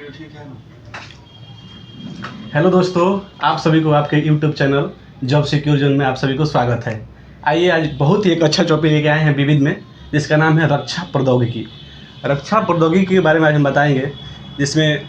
ठीक है ना। हेलो दोस्तों, आप सभी को आपके YouTube channel job secure zone में आप सभी को स्वागत है। आइए आज बहुत ही एक अच्छा टॉपिक लेके आए हैं विविध में, जिसका नाम है रक्षा प्रौद्योगिकी। रक्षा प्रौद्योगिकी के बारे में आज हम बताएंगे, जिसमें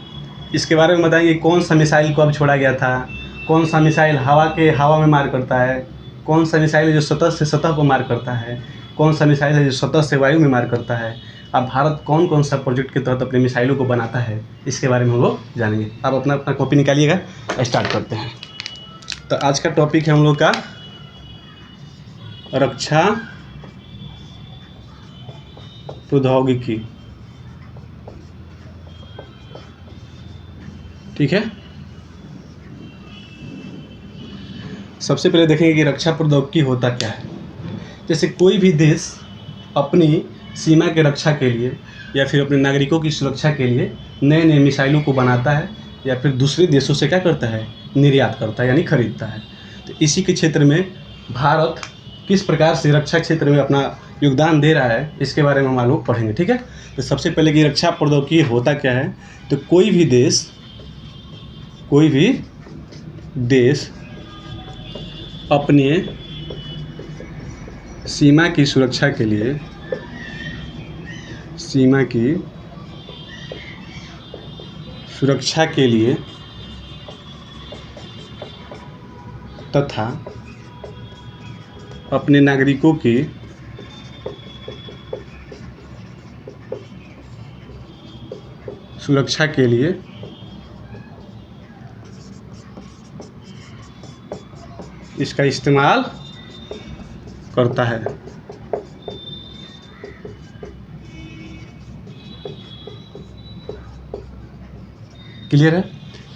इसके बारे में बताएंगे कौन सा मिसाइल कब छोड़ा गया था, कौन सा मिसाइल हवा में मार करता है, कौन सा मिसाइल है जो सतह से सतह को मार करता है, कौन सा मिसाइल है जो सतह से वायु में मार करता है। अब भारत कौन कौन सा प्रोजेक्ट के तहत अपने मिसाइलों को बनाता है, इसके बारे में हम लोग जानेंगे। आप अपना अपना कॉपी निकालिएगा, स्टार्ट करते हैं। तो आज का टॉपिक है हम लोग का रक्षा प्रौद्योगिकी। ठीक है, सबसे पहले देखेंगे कि रक्षा प्रौद्योगिकी होता क्या है। जैसे कोई भी देश अपनी सीमा के रक्षा के लिए या फिर अपने नागरिकों की सुरक्षा के लिए नए नए मिसाइलों को बनाता है या फिर दूसरे देशों से क्या करता है, निर्यात करता है, यानी खरीदता है। तो इसी के क्षेत्र में भारत किस प्रकार से रक्षा क्षेत्र में अपना योगदान दे रहा है, इसके बारे में हम लोग पढ़ेंगे। ठीक है, तो सबसे पहले कि रक्षा प्रौद्योगिकी होता क्या है। तो कोई भी देश अपने सीमा की सुरक्षा के लिए तथा अपने नागरिकों की सुरक्षा के लिए इसका इस्तेमाल करता है। क्लियर है।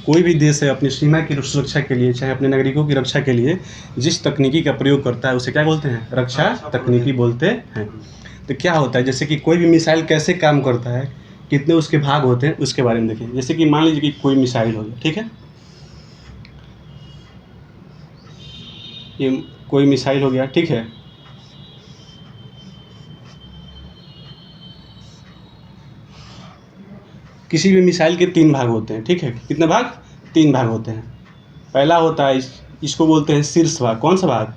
कोई भी देश है अपनी सीमा की सुरक्षा के लिए, चाहे अपने नागरिकों की रक्षा के लिए जिस तकनीकी का प्रयोग करता है उसे क्या बोलते हैं, रक्षा तकनीकी बोलते हैं। तो क्या होता है, जैसे कि कोई भी मिसाइल कैसे काम करता है, कितने उसके भाग होते हैं, उसके बारे में देखें। जैसे कि मान लीजिए कि कोई मिसाइल हो गया, ठीक है, ये कोई मिसाइल हो गया, ठीक है। किसी भी मिसाइल के 3 भाग होते हैं, ठीक है। कितने भाग? 3 भाग होते हैं। पहला होता है इसको बोलते हैं शीर्ष भाग। कौन सा भाग?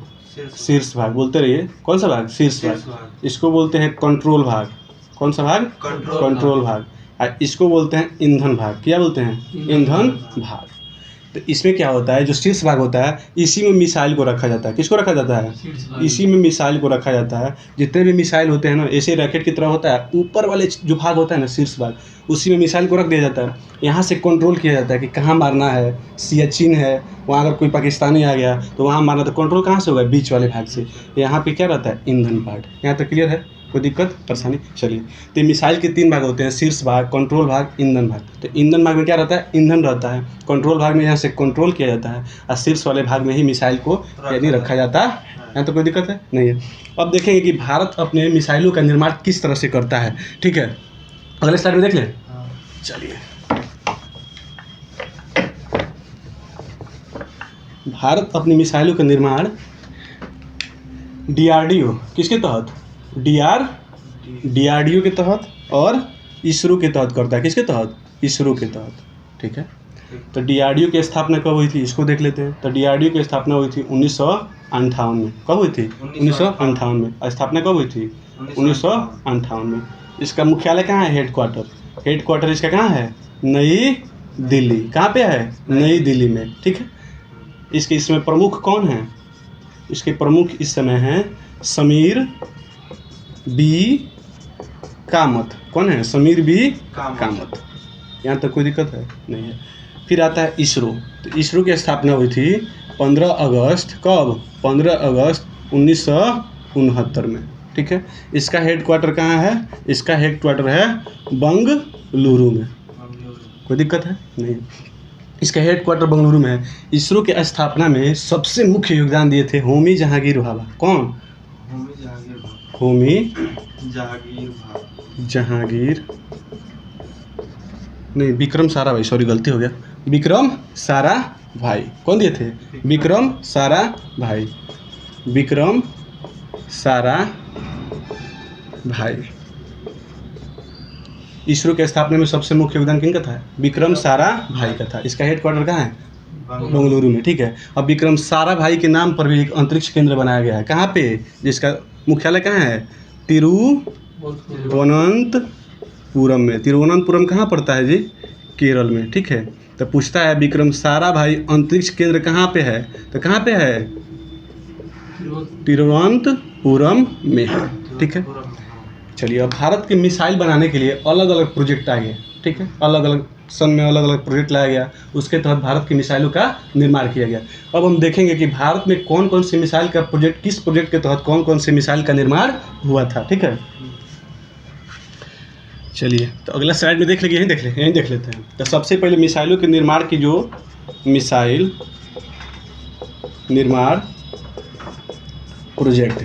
शीर्ष भाग। बोलते रहिए, कौन सा भाग? शीर्ष भाग। इसको बोलते हैं कंट्रोल भाग। कौन सा भाग? कंट्रोल भाग। और इसको बोलते हैं ईंधन भाग। क्या बोलते हैं? ईंधन भाग। तो इसमें क्या होता है, जो शीर्ष भाग होता है इसी में मिसाइल को रखा जाता है। किसको रखा जाता है? इसी में मिसाइल को रखा जाता है। जितने भी मिसाइल होते हैं ना, ऐसे रैकेट की तरह होता है, ऊपर वाले जो भाग होता है ना, शीर्ष भाग, उसी में मिसाइल को रख दिया जाता है। यहाँ से कंट्रोल किया जाता है कि कहाँ मारना है। सियाचिन है, वहाँ अगर कोई पाकिस्तानी आ गया तो वहाँ मारना, तो कंट्रोल कहाँ से होगा? बीच वाले भाग से। यहाँ पे क्या रहता है? ईंधन पार्ट। यहाँ तक क्लियर है? कोई दिक्कत परेशानी? चलिए, तो मिसाइल के 3 भाग होते हैं, शीर्ष भाग, कंट्रोल भाग, ईंधन भाग। तो ईंधन भाग में क्या रहता है? ईंधन रहता है। कंट्रोल भाग में यहाँ से कंट्रोल किया जाता है, और शीर्ष वाले भाग में ही मिसाइल को यानी रखा जाता है। यहाँ तो कोई दिक्कत है नहीं है। अब देखेंगे कि भारत अपने मिसाइलों का निर्माण किस तरह से करता है। ठीक है, अगले स्लाइड में देख लें। चलिए, भारत अपनी मिसाइलों का निर्माण DRDO किसके तहत? DRDO के तहत और इसरो के तहत करता है। किसके तहत? इसरो के तहत। ठीक है, तो DRDO की स्थापना कब हुई थी, इसको देख लेते हैं। तो DRDO की स्थापना हुई थी 1958 में। कब हुई थी? 1958 में। स्थापना कब हुई थी? 1958 में। इसका मुख्यालय कहाँ है? हेडक्वार्टर इसका कहाँ है? नई दिल्ली। कहाँ पे है? नई दिल्ली में। ठीक है, इसमें प्रमुख कौन है? इसके प्रमुख इस समय हैं समीर बी कामत। कौन है? समीर बी कामत। यहाँ तक कोई दिक्कत है नहीं है। फिर आता है इसरो। तो इसरो की स्थापना हुई थी 15 अगस्त। कब? 15 अगस्त 1969 में। ठीक है, इसका हेडक्वार्टर कहाँ है? इसका हेडक्वार्टर है बंगलुरु में। कोई दिक्कत है नहीं, इसका हेडक्वार्टर बंगलुरु में है। इसरो के स्थापना में सबसे मुख्य योगदान दिए थे होमी जहांगीर भाभा। कौन? होमी जहांगीर नहीं, विक्रम साराभाई, सॉरी गलती हो गया, विक्रम साराभाई। कौन दिए थे? विक्रम साराभाई। विक्रम साराभाई। इसरो के स्थापना में सबसे मुख्य योगदान किनका था? विक्रम साराभाई का था। इसका हेडक्वार्टर कहाँ है? बेंगलुरु में, ठीक है। और विक्रम साराभाई के नाम पर भी एक अंतरिक्ष केंद्र बनाया गया है। कहाँ पे? जिसका मुख्यालय कहाँ है? तिरुवनंतपुरम में। तिरुवनंतपुरम कहाँ पड़ता है जी? केरल में, ठीक है। तो पूछता है विक्रम साराभाई अंतरिक्ष केंद्र कहाँ पे है? तो कहाँ पे है? तिरुवनंतपुरम में, ठीक है। चलिए, अब भारत के मिसाइल बनाने के लिए अलग अलग प्रोजेक्ट आ गए, ठीक है। अलग अलग सन में अलग अलग प्रोजेक्ट लाया गया, उसके तहत भारत की मिसाइलों का निर्माण किया गया। अब हम देखेंगे कि भारत में कौन कौन सी मिसाइल का प्रोजेक्ट, किस प्रोजेक्ट के तहत कौन कौन सी मिसाइल का निर्माण हुआ था, ठीक है। चलिए, तो अगला स्लाइड में देख लेंगे, यहीं देख लेते हैं। तो सबसे पहले मिसाइलों के निर्माण की जो मिसाइल निर्माण प्रोजेक्ट,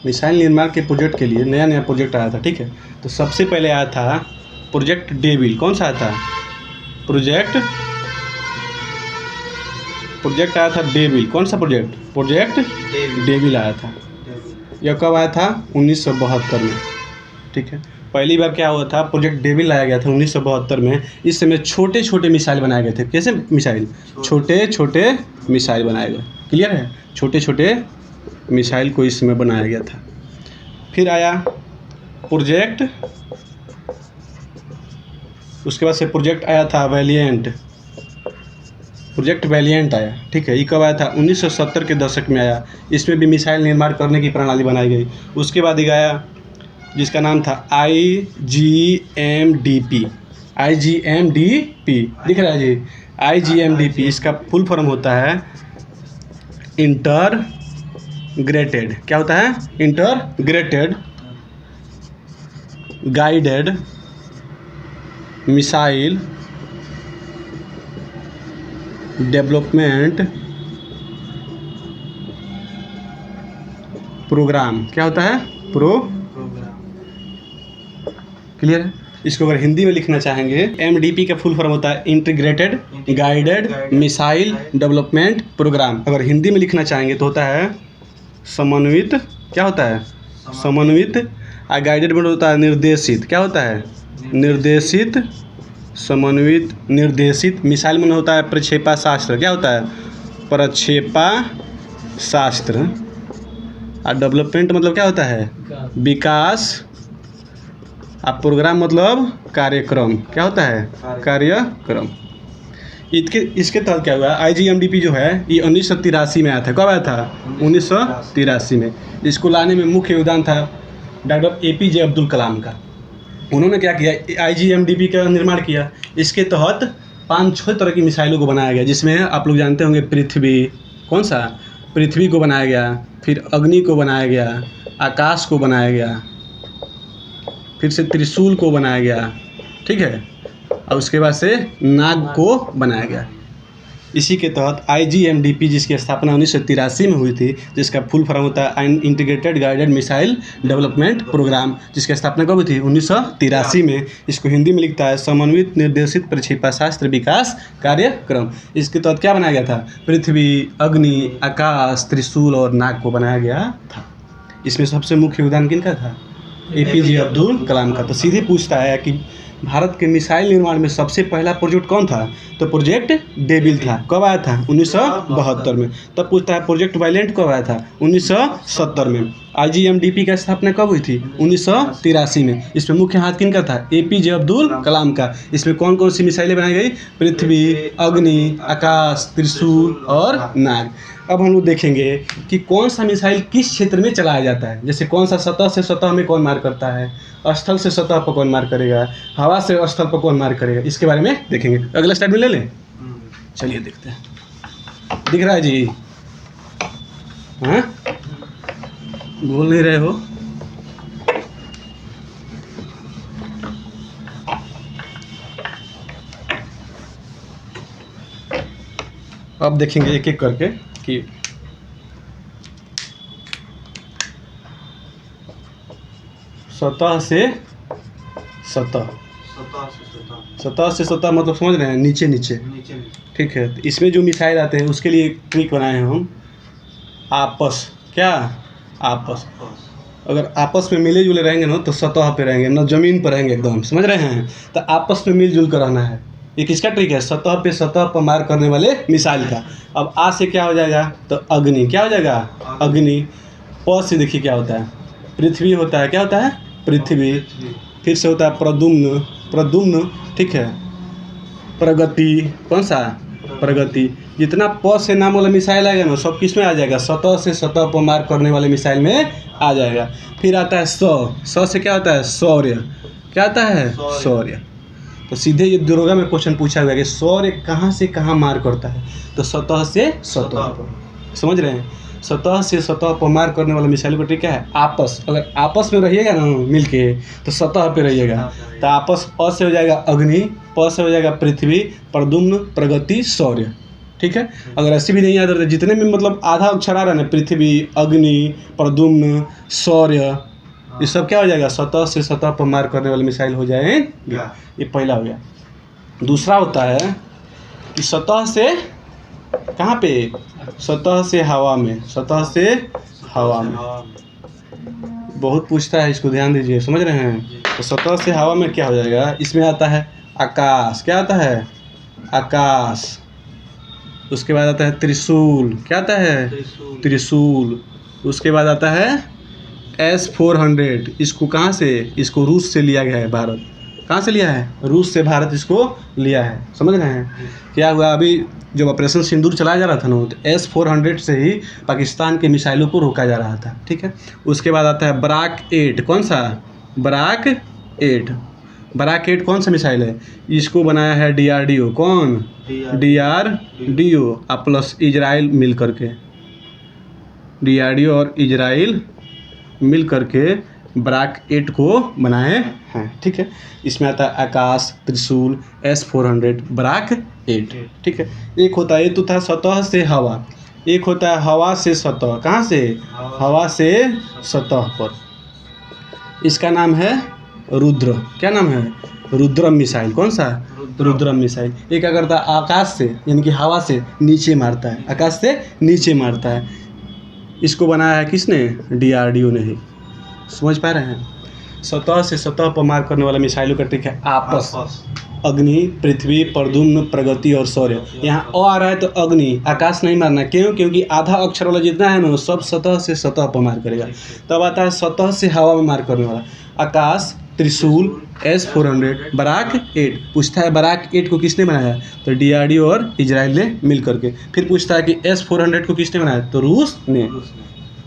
मिसाइल निर्माण के प्रोजेक्ट के लिए नया नया प्रोजेक्ट आया था, ठीक है। तो सबसे पहले आया था प्रोजेक्ट डेविल। कौन सा आया था? प्रोजेक्ट आया था डेविल। कौन सा प्रोजेक्ट डेविल आया था। यह कब आया था? 1972 में, ठीक है। पहली बार क्या हुआ था? प्रोजेक्ट डेविल लाया गया था 1972 में। इस समय छोटे छोटे मिसाइल बनाए गए थे। कैसे मिसाइल? छोटे छोटे मिसाइल बनाए गए। क्लियर है? छोटे छोटे मिसाइल को इस समय बनाया गया था। फिर आया प्रोजेक्ट, उसके बाद से प्रोजेक्ट आया था वैलिएंट। प्रोजेक्ट वैलिएंट आया, ठीक है। ये कब आया था? 1970 के दशक में आया। इसमें भी मिसाइल निर्माण करने की प्रणाली बनाई गई। उसके बाद एक आया जिसका नाम था IGMDP। दिख रहा है जी? IGMDP, इसका फुल फॉर्म होता है इंटरग्रेटेड। क्या होता है? Integrated guided missile development programme. क्या होता है? क्लियर है? इसको अगर हिंदी में लिखना चाहेंगे, MDP का फुल फॉर्म होता है integrated guided missile development programme. अगर हिंदी में लिखना चाहेंगे तो होता है समन्वित। क्या होता है? समन्वित। गाइडेड में होता है निर्देशित। क्या होता है? निर्देशित, समन्वित, निर्देशित। मिसाइल में होता है प्रक्षेपा शास्त्र। क्या होता है? प्रक्षेपा शास्त्र। और डेवलपमेंट मतलब क्या होता है? विकास। अब प्रोग्राम मतलब कार्यक्रम। क्या होता है? कार्यक्रम। इसके तहत क्या हुआ? IGMDP जो है ये 1983 में आया था। कब आया था? 1983 में। इसको लाने में मुख्य योगदान था डॉक्टर APJ अब्दुल कलाम का। उन्होंने क्या किया? IGMDP का निर्माण किया। इसके तहत 5-6 तरह की मिसाइलों को बनाया गया, जिसमें आप लोग जानते होंगे पृथ्वी। कौन सा? पृथ्वी को बनाया गया, फिर अग्नि को बनाया गया, आकाश को बनाया गया, फिर से त्रिशूल को बनाया गया, ठीक है। और उसके बाद से नाग को बनाया गया। इसी के तहत IGMDP, जिसकी स्थापना 1983 में हुई थी, जिसका फुल फॉर्म होता है integrated guided missile development programme, जिसकी स्थापना कब हुई थी? 1983 में। इसको हिंदी में लिखता है समन्वित निर्देशित प्रक्षेपा शास्त्र विकास कार्यक्रम। इसके तहत क्या बनाया गया था? पृथ्वी, अग्नि, आकाश, त्रिशूल और नाग को बनाया गया था। इसमें सबसे मुख्य योगदान किनका था? APJ अब्दुल कलाम का। तो सीधे पूछता है कि भारत के मिसाइल निर्माण में सबसे पहला प्रोजेक्ट कौन था? तो प्रोजेक्ट डेविल था। कब आया था? 1972 में। तब पूछता है प्रोजेक्ट वायलेंट कब आया था? 1970 में। IGMDP का स्थापना कब हुई थी? 1983 में। इसमें मुख्य हाथ किनका था? APJ अब्दुल कलाम का। इसमें कौन कौन सी मिसाइलें बनाई गई? पृथ्वी, अग्नि, आकाश, त्रिशूल और नाग। अब हम लोग देखेंगे कि कौन सा मिसाइल किस क्षेत्र में चलाया जाता है। जैसे कौन सा सतह से सतह में कौन मार करता है, स्थल से सतह पर कौन मार करेगा, हवा से स्थल पर कौन मार करेगा, इसके बारे में देखेंगे। अगला स्लाइड में ले लें। चलिए देखते हैं। दिख रहा है जी? हाँ, बोल नहीं रहे हो? अब देखेंगे एक एक करके कि सतह से सतह मतलब समझ रहे हैं? नीचे नीचे, ठीक है। तो इसमें जो मिसाइल आते हैं उसके लिए ट्रिक बनाए हैं हम। आपस। क्या? आपस। अगर आपस में मिले जुले रहेंगे ना तो सतह पे रहेंगे, ना ज़मीन पर रहेंगे एकदम, समझ रहे हैं। तो आपस में मिलजुल कर रहना है। ये किसका ट्रिक है? सतह पर मार करने वाले मिसाइल का। अब आ से क्या हो जाएगा? तो अग्नि। क्या हो जाएगा? अग्नि। प से देखिए क्या होता है? पृथ्वी होता है। क्या होता है? पृथ्वी। फिर से होता है प्रद्युम्न। प्रद्युम्न, ठीक है। प्रगति। कौन सा? प्रगति। जितना प से नाम वाला मिसाइल आएगा ना सब किस में आ जाएगा? सतह से सतह पर मार करने वाले मिसाइल में आ जाएगा। फिर आता है स से क्या होता है? शौर्य। क्या आता है? शौर्य। तो सीधे ये दरोगा में क्वेश्चन पूछा गया कि शौर्य कहाँ से कहाँ मार करता है? तो सतह से सतह पर। समझ रहे हैं? सतह से सतह पर मार करने वाला मिसाइल को ट्रिक क्या है? आपस। अगर आपस में रहिएगा ना मिलके तो सतह पे रहिएगा। तो आपस अ से हो जाएगा अग्नि, प से हो जाएगा पृथ्वी, प्रद्युम्न, प्रगति, शौर्य। ठीक है। अगर ऐसे भी नहीं याद रहता, जितने भी मतलब आधा अक्षर आ रहा है ना, पृथ्वी, अग्नि, प्रद्युम्न, शौर्य, ये सब क्या हो जाएगा? सतह से सतह पर मार करने वाले मिसाइल हो जाएंगे। ये पहला हो गया। दूसरा होता है कि सतह से कहाँ पे? सतह से हवा में। सतह से हवा में बहुत पूछता है, इसको ध्यान दीजिए, समझ रहे हैं। तो सतह से हवा में क्या हो जाएगा? इसमें आता है आकाश। क्या आता है? आकाश। उसके बाद आता है त्रिशूल। क्या आता है? त्रिशूल। उसके बाद आता है S-400। इसको कहाँ से? इसको रूस से लिया गया है। भारत कहाँ से लिया है? रूस से भारत इसको लिया है। समझ रहे हैं? क्या हुआ अभी जब ऑपरेशन सिंदूर चलाया जा रहा था ना, तो S-400 से ही पाकिस्तान के मिसाइलों को रोका जा रहा था। ठीक है। उसके बाद आता है बराक 8। कौन सा? बराक 8। बराक 8 कौन सा मिसाइल है? इसको बनाया है DRDO। कौन? DRDO प्लस इजराइल मिल करके। DRDO और इजराइल मिल करके बराक 8 को बनाए हैं। ठीक है। इसमें आता है आकाश, त्रिशूल, S-400, बराक 8। ठीक है। एक होता है, ये तो था सतह से हवा। एक होता है हवा से सतह। कहाँ से? हवा से सतह पर। इसका नाम है रुद्र। क्या नाम है? रुद्रम मिसाइल। कौन सा? रुद्रम मिसाइल। ये क्या करता है? आकाश से यानी कि हवा से नीचे मारता है। आकाश से नीचे मारता है। इसको बनाया है किसने? DRDO ने ही। समझ पा रहे हैं? सतह से सतह पर मार करने वाला मिसाइलों का ट्रिक है आपस। अग्नि, पृथ्वी, प्रद्युम्न, प्रगति और शौर्य। यहाँ अ आ रहा है तो अग्नि, आकाश नहीं मारना। क्यों? क्योंकि आधा अक्षर वाला जितना है ना सब सतह से सतह पर मार करेगा। तब आता है सतह से हवा में मार करने वाला आकाश, त्रिशूल, S-400, बराक 8। पूछता है बराक 8 को किसने बनाया? तो DRDO और इजराइल ने मिल करके। फिर पूछता है कि S-400 को किसने बनाया? तो रूस ने।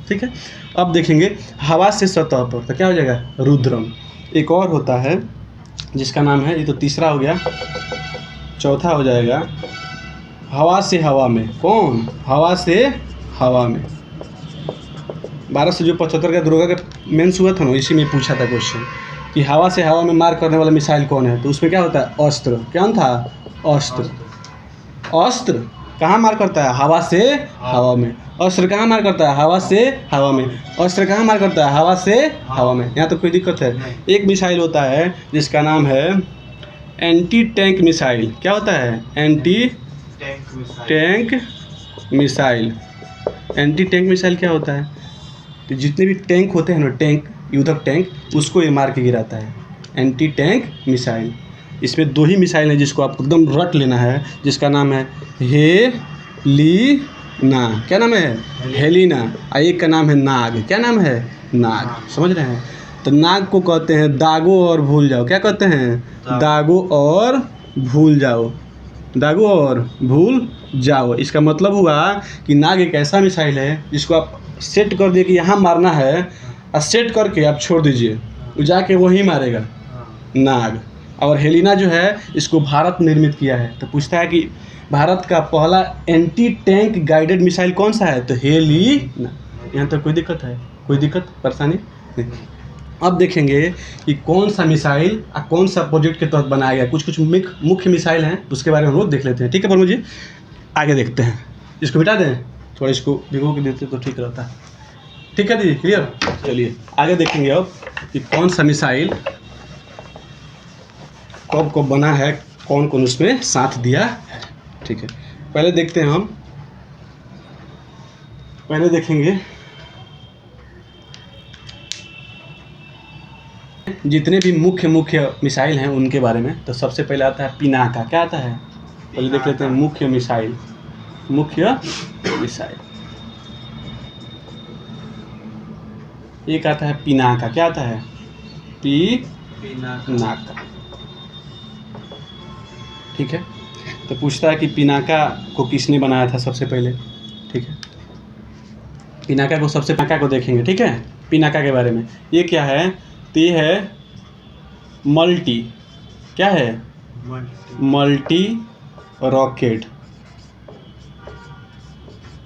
ठीक है। अब देखेंगे हवा से सतह पर, तो क्या हो जाएगा? रुद्रम। एक और होता है जिसका नाम है, ये तो तीसरा हो गया, चौथा हो जाएगा हवा से हवा में। कौन? हवा से हवा में। 1275 का दरोगा का मेंस हुआ था ना, इसी में पूछा था क्वेश्चन कि हवा से हवा में मार करने वाला मिसाइल कौन है? तो उसमें क्या होता है? अस्त्र। क्या था? अस्त्र। अस्त्र कहाँ मार करता है? हवा से हवा में। अस्त्र कहाँ मार करता है? हवा से हवा में। अस्त्र कहाँ मार करता है? हवा से हवा में। यहाँ तो कोई दिक्कत है? एक मिसाइल होता है जिसका नाम है एंटी टैंक मिसाइल। क्या होता है? Anti tank missile. Anti tank missile क्या होता है? तो जितने भी टैंक होते हैं ना, टैंक, युद्धक टैंक, उसको ये मार के गिराता है। Anti tank missile. इसमें 2 ही मिसाइल है जिसको आपको एकदम रट लेना है, जिसका नाम है हेलिना। क्या नाम है? हेलिना। और एक का नाम है नाग। क्या नाम है? नाग। समझ रहे हैं? तो नाग को कहते हैं दागो और भूल जाओ। क्या कहते हैं? दागो और भूल जाओ। दागो और भूल जाओ। इसका मतलब हुआ कि नाग एक ऐसा मिसाइल है जिसको आप सेट कर दिए कि यहाँ मारना है, और सेट करके आप छोड़ दीजिए, वो जाके वहीं मारेगा नाग। और हेलिना जो है इसको भारत निर्मित किया है। तो पूछता है कि भारत का पहला एंटी टैंक गाइडेड मिसाइल कौन सा है? तो हेलिना। यहाँ तो कोई दिक्कत है? कोई दिक्कत परेशानी नहीं। अब देखेंगे कि कौन सा मिसाइल और कौन सा प्रोजेक्ट के तहत बनाया गया। कुछ मुख्य मिसाइल हैं, उसके बारे में हम लोग देख लेते हैं। ठीक है प्रमोद जी, आगे देखते हैं। इसको मिटा दें, थोड़ा इसको भिगो के देते तो ठीक रहता है। ठीक है दीदी, क्लियर? चलिए आगे देखेंगे अब कि कौन सा मिसाइल कब कब बना है, कौन कौन उसमें साथ दिया है। ठीक है, पहले देखते हैं हम। पहले देखेंगे जितने भी मुख्य मुख्य मिसाइल हैं उनके बारे में। तो सबसे पहले आता है पिनाका। क्या आता है? पहले देख लेते हैं मुख्य मिसाइल। मुख्य मिसाइल एक आता है पिनाका। क्या आता है? पिनाका। ठीक है। तो पूछता है कि पिनाका को किसने बनाया था सबसे पहले। ठीक है, पिनाका को देखेंगे। ठीक है, पिनाका के बारे में ये क्या है? तो ये है मल्टी, क्या है? Multi rocket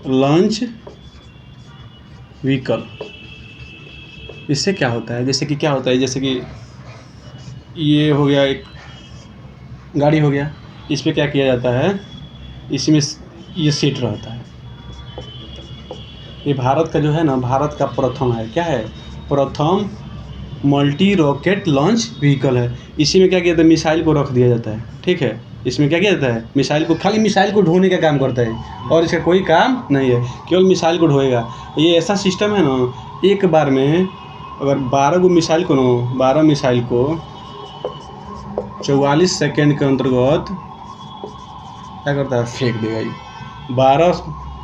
launch vehicle. इससे क्या होता है? जैसे कि क्या होता है, जैसे कि ये हो गया, एक गाड़ी हो गया, इस पे क्या किया जाता है? इसमें ये सीट रहता है। ये भारत का जो है ना, भारत का प्रथम है। क्या है? प्रथम मल्टी रॉकेट लॉन्च व्हीकल है। इसी में क्या किया जाता है? मिसाइल को रख दिया जाता है। ठीक है, इसमें क्या किया जाता है? मिसाइल को, खाली मिसाइल को ढोने का काम करता है और इसका कोई काम नहीं है, केवल मिसाइल को ढोएगा। ये ऐसा सिस्टम है ना, एक बार में अगर 12 गो मिसाइल को ना, 12 मिसाइल को 44 सेकेंड के अंतर्गत क्या करता है? फेंक देगा। ये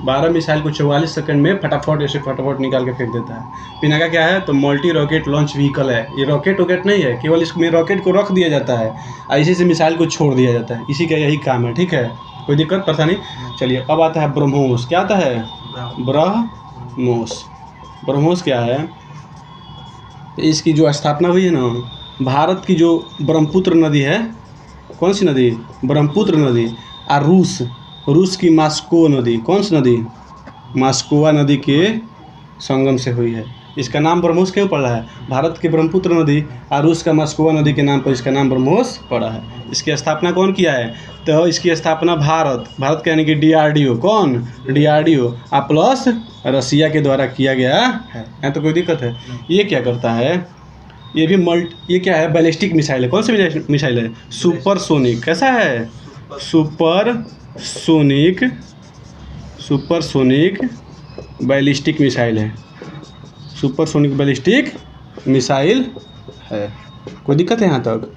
12 मिसाइल को 44 सेकंड में फटाफट निकाल के फेंक देता है। पिनाका क्या है? तो मल्टी रॉकेट लॉन्च व्हीकल है। ये रॉकेट नहीं है, केवल इसमें रॉकेट को रख दिया जाता है और इसी से मिसाइल को छोड़ दिया जाता है। इसी का यही काम है। ठीक है, कोई दिक्कत परेशानी? चलिए, अब आता है ब्रह्मोस। क्या आता है? ब्रह्मोस। ब्रह्मोस क्या है? इसकी जो स्थापना हुई है ना, भारत की जो ब्रह्मपुत्र नदी है, कौन सी नदी? ब्रह्मपुत्र नदी। और रूस की मास्को नदी। कौन सी नदी? मास्कोवा नदी के संगम से हुई है। इसका नाम ब्रह्मोस क्यों पड़ा है? भारत की ब्रह्मपुत्र नदी और रूस का मास्कोवा नदी के नाम पर इसका नाम ब्रह्मोस पड़ा है। इसकी स्थापना कौन किया है? तो इसकी स्थापना भारत का यानी कि DRDO। कौन? DRDO और प्लस रसिया के द्वारा किया गया है। यहाँ तो कोई दिक्कत है? ये क्या करता है? ये भी ये क्या है? बैलिस्टिक मिसाइल है। कौन सी मिसाइल है? सुपरसोनिक। कैसा है? सुपरसोनिक बैलिस्टिक मिसाइल है। सुपरसोनिक बैलिस्टिक मिसाइल है। कोई दिक्कत है यहाँ तक?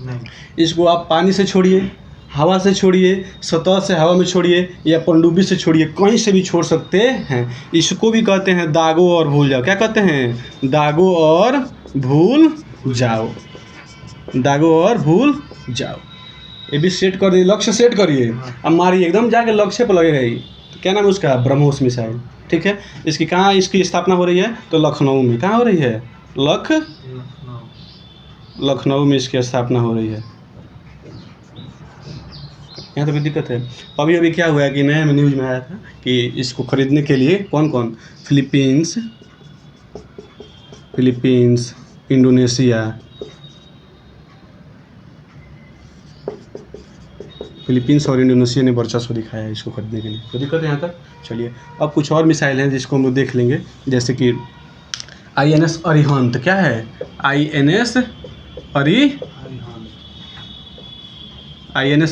नहीं। इसको आप पानी से छोड़िए, हवा से छोड़िए, सतह से हवा में छोड़िए या पनडुब्बी से छोड़िए, कहीं से भी छोड़ सकते हैं। इसको भी कहते हैं दागो और भूल जाओ। क्या कहते हैं? दागो और भूल जाओ। दागो और भूल जाओ। ये भी सेट कर दिए, लक्ष्य सेट करिए, अब मारिए, एकदम जाके लक्ष्य पर लगेगा। ही तो क्या नाम है उसका? ब्रह्मोस मिसाइल। ठीक है, इसकी कहाँ इसकी स्थापना हो रही है? तो लखनऊ में। कहाँ हो रही है? लखनऊ में इसकी स्थापना हो रही है। यहाँ तो कोई दिक्कत है? अभी क्या हुआ है कि नया न्यूज़ में आया था कि इसको खरीदने के लिए कौन फिलीपींस, इंडोनेशिया, फिलीपींस और इंडोनेशिया ने वर्चस्व दिखाया है इसको खरीदने के लिए। तो दिक्कत है यहाँ तक? चलिए, अब कुछ और मिसाइल हैं जिसको हम लोग देख लेंगे, जैसे कि INS अरिहंत। क्या है? INS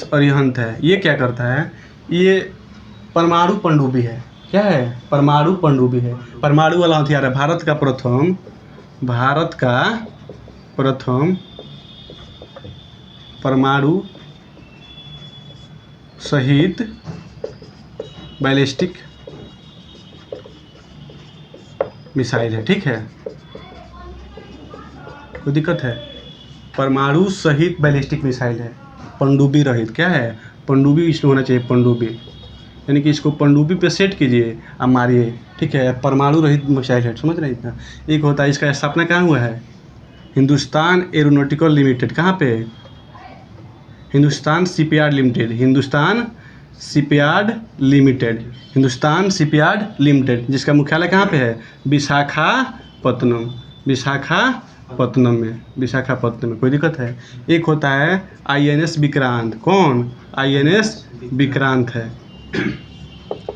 अरिहंत है। ये क्या करता है? ये परमाणु पनडुब्बी है। क्या है? परमाणु पनडुब्बी है। परमाणु वाला हथियार है। भारत का प्रथम परमाणु सहित बैलिस्टिक मिसाइल है। ठीक है, कोई दिक्कत है? परमाणु सहित बैलिस्टिक मिसाइल है, पनडुब्बी रहित। क्या है? पनडुब्बी इसमें होना चाहिए, पनडुब्बी, यानी कि इसको पनडुब्बी पे सेट कीजिए और मारिए। ठीक है, परमाणु रहित मिसाइल है। समझ रहे हैं इतना? एक होता है, इसका स्थापना कहाँ हुआ है? Hindustan aeronautical limited. कहाँ पे? हिंदुस्तान शिपयार्ड लिमिटेड, जिसका मुख्यालय कहाँ पे है? विशाखापत्तनम में। कोई दिक्कत है? एक होता है INS विक्रांत। कौन? INS विक्रांत है।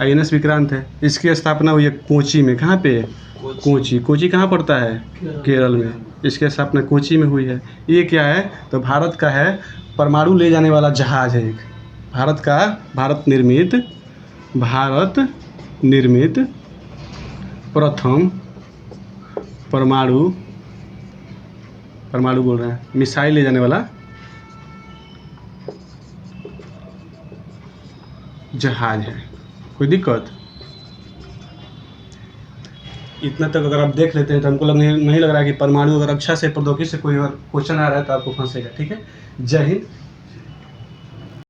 INS विक्रांत है। इसकी स्थापना हुई है कोची में। कहाँ पे? कोची कहाँ पड़ता है? केरल में। इसकी स्थापना कोची में हुई है। ये क्या है? तो भारत का है, परमाणु ले जाने वाला जहाज है एक। भारत निर्मित प्रथम परमाणु परमाणु बोल रहे हैं, मिसाइल ले जाने वाला जहाज है। कोई दिक्कत? इतना तक अगर आप देख लेते हैं तो हमको नहीं लग रहा है कि परमाणु अगर अच्छा से प्रौद्योगिकी से कोई अगर क्वेश्चन आ रहा है तो आपको फंसेगा। ठीक है, जय हिंद।